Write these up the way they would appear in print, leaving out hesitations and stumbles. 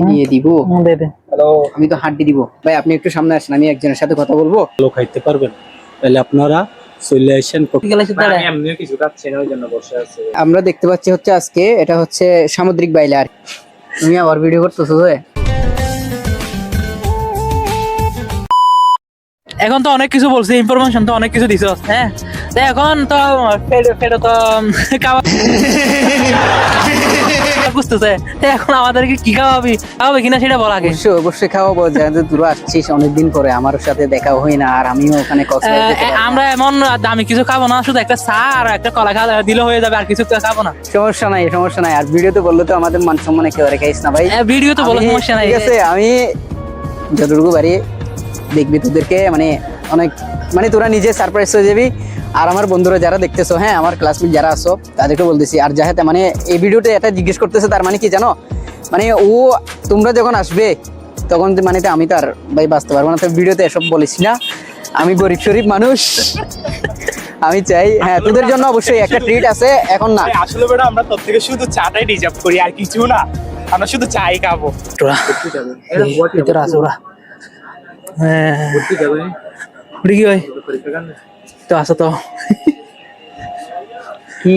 নিয়ে দিব। হ্যালো, আমি তো হাড্ডি দিব ভাই। আপনি একটু সামনে আসেন, আমি একজনের সাথে কথা বলবো। ভালো খাইতে পারবেন, তাহলে আপনারা চলে আসেন। আমরা দেখতে পাচ্ছি হচ্ছে আজকে এটা হচ্ছে সামুদ্রিক বাইলে। আর তুমি আবার ভিডিও করতেছো? এখন তো অনেক কিছু বলছি, ইনফরমেশন তো অনেক কিছু দিছো। হ্যাঁ, এখন তো ফেডো তো বুঝতেছে। এখন আমাদেরকে কি খাওয়াবে কিনা সেটা বলা আগে। অবশ্যই অবশ্যই খাওয়াবো। যেহেতু দূর আসছিস অনেকদিন পরে, আমার সাথে দেখা হয় না, আর আমিও ওখানে আমরা এমন দামি কিছু খাবো না, শুধু একটা চা আর একটা কলা খাওয়া দিলে হয়ে যাবে, আর কিছু খাবো না। সমস্যা নাই, সমস্যা নাই। আর ভিডিওতে বললে তো আমাদের মান সম্মান একেবারে খাইস না ভাই। ভিডিও তো বলো, সমস্যা নাই। ঠিক আছে, আমি যতটুকু পারি দেখবি তোদেরকে, মানে অনেক, মানে তোরা নিজে সারপ্রাইজ হয়ে যাবি। আর আমার বন্ধুরা যারা দেখতেছো, হ্যাঁ আমার ক্লাসমেট যারা আছো তাদেরকে বলতেছি। আর যাহাতে মানে এই ভিডিওতে এটা জিজ্ঞেস করতেছে, তার মানে কি জানো, মানে ও তোমরা যখন আসবে তখন মানে তো আমি তো আর ভাই বাঁচতে পারবো না। তো ভিডিওতে এসব বলিস না, আমি গরিব শরীফ মানুষ। আমি চাই হ্যাঁ তোদের জন্য অবশ্যই একটা ট্রিট আছে। এখন না আসলে বেটা আমরা তোর থেকে শুধু চাটাই ডিজার্ভ করি, আর কিছু না। আমরা শুধু চাই খাবো। ভিতরে আছে ওরা। হ্যাঁ, কি ভাই তো আসো তো। কি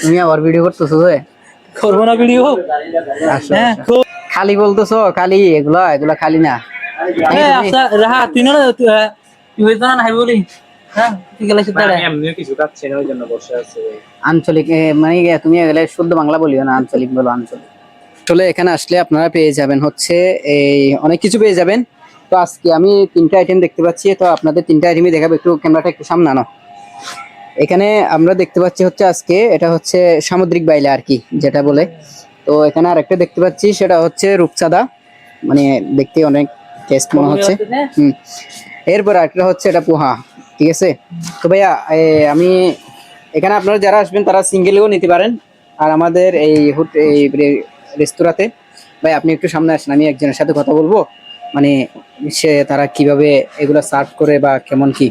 তুমি আবার ভিডিও করতেছো? করবো না ভিডিও? হ্যাঁ, খালি বলতেছো, খালি এগুলা এগুলা খালি না। রাহা তুই না তুই হইতো না নাই বলি। হ্যাঁ, ঠিক আছে। এমনিও কিছু খাচ্ছি না, ওই জন্য বসে আছি। আঞ্চলিক মানে তুমি এগুলা শুদ্ধ বাংলা বলিও না, আঞ্চলিক বলো, আঞ্চলিক। আসলে এখানে আসলে আপনারা পেয়ে যাবেন হচ্ছে এই অনেক কিছু পেয়ে যাবেন। তো আজকে আমি 3টা আইটেম দেখতে পাচ্ছি, তো আপনাদের 3টা আইটেমই দেখাবো। একটু ক্যামেরাটা একটু সামনে আনো। এখানে আমরা দেখতে পাচ্ছি হচ্ছে আজকে এটা হচ্ছে সামুদ্রিক বাইলা আর কি যেটা বলে। তো এখানে আরেকটা দেখতে পাচ্ছি, সেটা হচ্ছে রূপচাঁদা, মানে দেখতে অনেক টেস্ট মনে হচ্ছে। এরপর আরেকটা হচ্ছে এটা পোহা। ঠিক আছে, তো ভাইয়া আমি এখানে আপনারা যারা আসবেন তারা সিঙ্গেলও নিতে পারেন। আর আমাদের এই রেস্তোরাঁতে ভাই আপনি একটু সামনে আসেন, আমি একজনের সাথে কথা বলবো, মানে সে তারা কিভাবে এগুলা সার্ভ করে বা কেমন কি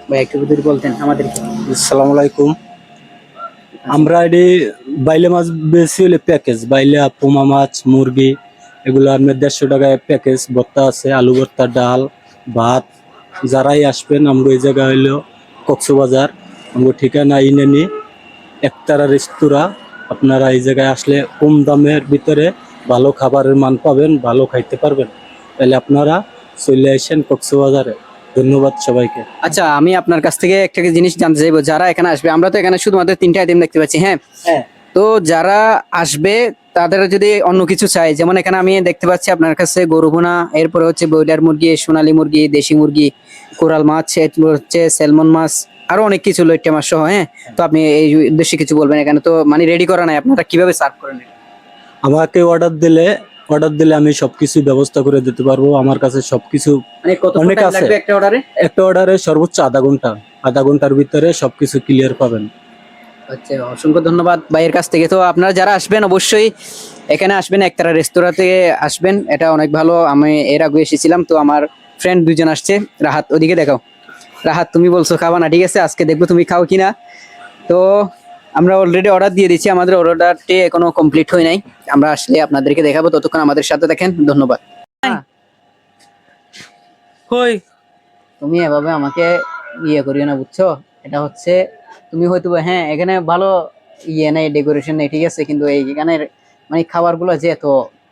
ভাই একটু যদি বলতেন আমাদের। আসসালামু আলাইকুম। আমরা এটি বাইলে মাছ বেশি হলে প্যাকেজ, বাইলে পোমা মাছ, মুরগি, এগুলো আপনার 150 টাকায় প্যাকেজ। ভর্তা আছে, আলু ভর্তা, ডাল, ভাত। যারাই আসবেন আমরা এই জায়গা হইলো কক্সবাজার, আমরা ঠিকানা ইনেনি একতারা রেস্তোরাঁ। আপনারা এই জায়গায় আসলে কম দামের ভিতরে ভালো খাবারের মান পাবেন, ভালো খাইতে পারবেন, তাহলে আপনারা চলে আসেন কক্সবাজারে। ধন্যবাদ সবাইকে। আচ্ছা, আমি আপনার কাছ থেকে একটা জিনিস জানতে চাইবো, যারা এখানে আসবে, আমরা তো এখানে শুধুমাত্র 3টা আইটেম দেখতে পাচ্ছি। হ্যাঁ, তো যারা আসবে তাদের যদি অন্য কিছু চাই, যেমন এখানে আমি দেখতে পাচ্ছি আপনার কাছে গরু ভুনা, এরপরে হচ্ছে ব্রয়লার মুরগি, সোনালী মুরগি, দেশি মুরগি, কোরাল মাছ, এরপর হচ্ছে স্যালমন মাছ, আরো অনেক কিছু, লইট্টা মাছ সহ। হ্যাঁ, তো আপনি এই উদ্দেশ্যে কিছু বলবেন? এখানে তো মানে রেডি করা নাই, আপনারা কিভাবে সার্ভ করেন? আমাকে অর্ডার দিলে আমি সবকিছু ব্যবস্থা করে দিতে পারবো। আমার কাছে সবকিছু মানে কত অনেক টাইম আছে। লাগবে একটা অর্ডারে সর্বোচ্চ আধা ঘন্টার ভিতরে সবকিছু ক্লিয়ার পাবেন। আচ্ছা, অসংখ্য ধন্যবাদ ভাইয়ের কাছ থেকে। তো আপনারা যারা আসবেন অবশ্যই এখানে আসবেন, একতারা রেস্তোরাঁতে আসবেন, এটা অনেক ভালো। আমি এর আগে এসেছিলাম, তো আমার ফ্রেন্ড 2জন আসছে। রাহাত, ওদিকে দেখাও। রাহাত, তুমি বলছো খাবা না, ঠিক আছে, আজকে দেখবো তুমি খাও কিনা। তো আমরা অলরেডি অর্ডার দিয়ে দিচ্ছি, আমাদের অর্ডারটি এখনো কমপ্লিট হয় নাই। আমরা আসলে আপনাদেরকে দেখাবো, ততক্ষণ আমাদের সাথে দেখেন। ধন্যবাদ। কই তুমি এভাবে আমাকে ইয়ে করিও না, বুঝছো? এটা হচ্ছে তুমি হয়তো হ্যাঁ এখানে ভালো ইয়ে নেই, ডেকোরেশন নেই, ঠিক আছে, কিন্তু এইখানের মানে খাবার গুলো যে এত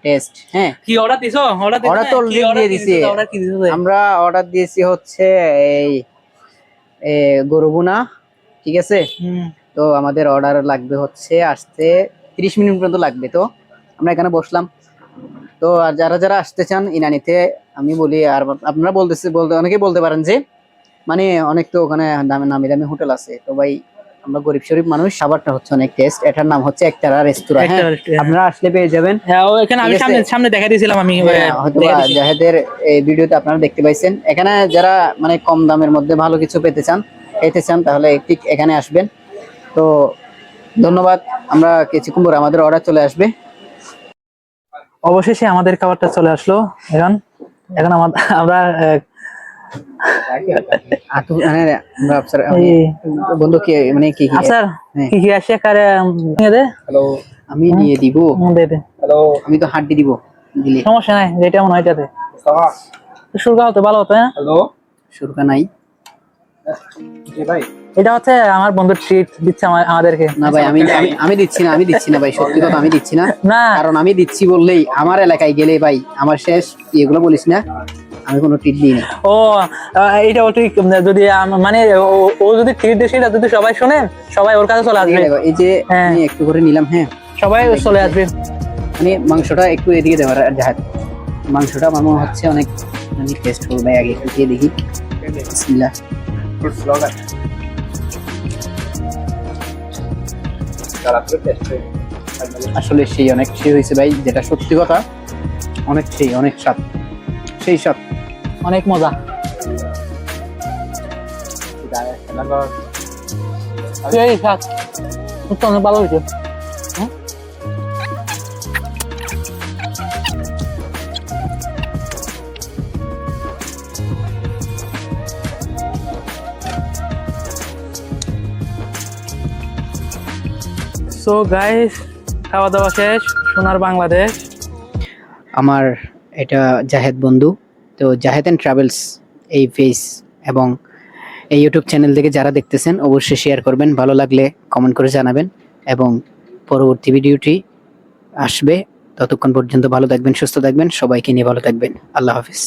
টেস্ট। হ্যাঁ, কি অর্ডার দিছো? অর্ডার তো অলরেডি দিয়ে দিছি। আমরা অর্ডার দিয়েছি হচ্ছে এই গরু ভুনা, ঠিক আছে। তো আমাদের অর্ডার লাগবে হচ্ছে আসতে 30 মিনিট পর্যন্ত লাগবে। তো আমরা এখানে বসলাম। তো আর যারা যারা আসতে চান ইনানিতে, আমি বলি, আর আপনারা বলতে অনেকেই বলতে পারেন যে মানে অনেক তো ওখানে নামি দামি হোটেল আছে। তো ভাই আমরা গরিব শরীফ মানুষ, খাবারটা হচ্ছে অনেক টেস্ট। এটার নাম হচ্ছে একতারা রেস্তোরাঁ। হ্যাঁ, আপনারা আসলে পেয়ে যাবেন। হ্যাঁ, এখানে আমি সামনে দেখা দিয়েছিলাম। আমি হয়তো জাহেদের এই ভিডিওতে আপনারা দেখতে পাইছেন। এখানে যারা মানে কম দামের মধ্যে ভালো কিছু খেতে চান তাহলে ঠিক এখানে আসবেন। তো ধন্যবাদ। আমরা কিছুক্ষণ পরে আমাদের অর্ডার চলে আসবে। অবশেষে আমাদের খাবারটা চলে আসলো। এখন আমরা বন্ধু কি মানে কি স্যার কি আসে কারে নিয়ে দে। হ্যালো, আমি নিয়ে দিব। হ্যালো, আমি তো হাড্ডি দিব দিলি সমস্যা নাই, যেটা মনে হয় এটাতে সুরকা হতে ভালো হতো। হ্যাঁ, হ্যালো সুরকা নাই। জি ভাই, এটা হচ্ছে আমার বন্ধুর ট্রিট দিচ্ছে আমাদেরকে। না ভাই, আমি আমি দিচ্ছি না ভাই, সত্যি কথা আমি দিচ্ছি না। না কারণ আমি দিচ্ছি বললেই আমার এলাকায় গেলে ভাই আমার শেষ, এগুলো বলিস না, আমি কোনো ট্রিট দিই না। ও এইটা ও ঠিক, যদি মানে ও যদি ট্রিট দেয় সেটা যদি সবাই শুনে, সবাই ওর কাছে চলে আসবে। দেখো, এই যে হ্যাঁ। আমি একটু করে নিলাম, হ্যাঁ, সবাই চলে আসবে। মানে মাংসটা একটু এদিকে দেওয়ার জাহাজ, মাংসটা আমার মনে হচ্ছে অনেক টেস্ট করবো ভাই, আগে একটু খেয়ে দেখি। বিসমিল্লাহ। ফুড ব্লগার তারা তো টেস্ট আসলে সেই অনেক সেই হয়েছে ভাই, যেটা সত্যি কথা, অনেক সেই অনেক স্বাদ, সেই স্বাদ। অনেক মজা। এই স্বাদ তো অনেক ভালো হয়েছে। সো গাইস, খাওয়া দাওয়া শেষ, সোনার বাংলাদেশ। আমার এটা জাহেদ বন্ধু, তো জাহেদ অ্যান্ড ট্রাভেলস এই পেজ এবং এই ইউটিউব চ্যানেল থেকে যারা দেখতেছেন অবশ্যই শেয়ার করবেন, ভালো লাগলে কমেন্ট করে জানাবেন, এবং পরবর্তী ভিডিওটি আসবে। ততক্ষণ পর্যন্ত ভালো থাকবেন, সুস্থ থাকবেন, সবাইকে নিয়ে ভালো থাকবেন। আল্লাহ হাফিজ।